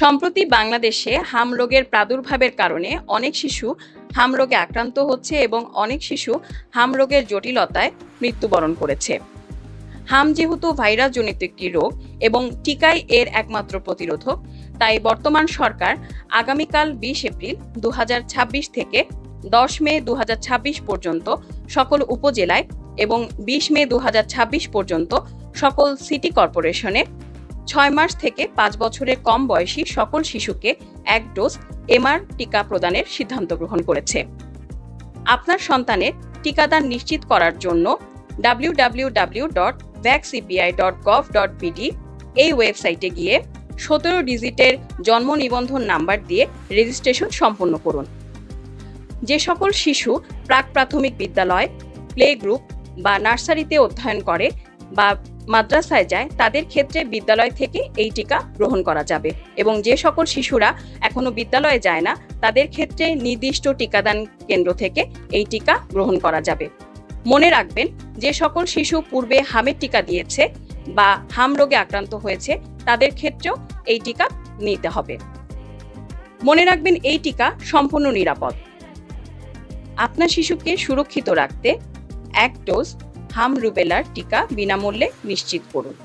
সম্প্রতি বাংলাদেশে হাম রোগের প্রাদুর্ভাবের কারণে অনেক শিশু হাম রোগে আক্রান্ত হচ্ছে এবং অনেক শিশু হাম রোগের জটিলতায় মৃত্যুবরণ করেছে। হাম যেহেতু ভাইরাসজনিত একটি রোগ এবং টিকাই এর একমাত্র প্রতিরোধক, তাই বর্তমান সরকার আগামীকাল ২০ এপ্রিল ২০২৬ থেকে ১০ মে ২০২৬ পর্যন্ত সকল উপজেলায় এবং ২০ মে ২০২৬ পর্যন্ত সকল সিটি কর্পোরেশনে ৬ মাস থেকে ৫ বছরের কম বয়সী সকল শিশুকে ১ ডোজ এমআর টিকা প্রদানের সিদ্ধান্ত গ্রহণ করেছে। আপনার সন্তানের টিকাদান নিশ্চিত করার জন্য www.vaccpi.gov.bd এই ওয়েবসাইটে গিয়ে ১৭ ডিজিটের জন্ম নিবন্ধন নাম্বার দিয়ে রেজিস্ট্রেশন সম্পন্ন করুন। যে সকল শিশু প্রাক প্রাথমিক বিদ্যালয়, প্লে গ্রুপ বা নার্সারিতে অধ্যয়ন করে বা মাদ্রাসায় যায় তাদের ক্ষেত্রে বিদ্যালয় থেকে এই টিকা গ্রহণ করা যাবে এবং যে সকল শিশুরা এখনো বিদ্যালয়ে যায় না তাদের ক্ষেত্রে নির্দিষ্ট টিকাদান কেন্দ্র থেকে এই টিকা গ্রহণ করা যাবে। মনে রাখবেন, যে সকল শিশু পূর্বে হামের টিকা দিয়েছে বা হাম রোগে আক্রান্ত হয়েছে তাদের ক্ষেত্রেও এই টিকা নিতে হবে। মনে রাখবেন, এই টিকা সম্পূর্ণ নিরাপদ। আপনার শিশুকে সুরক্ষিত রাখতে ১ ডোজ হাম রুবেলার টিকা বিনামূল্যে নিশ্চিত করুন।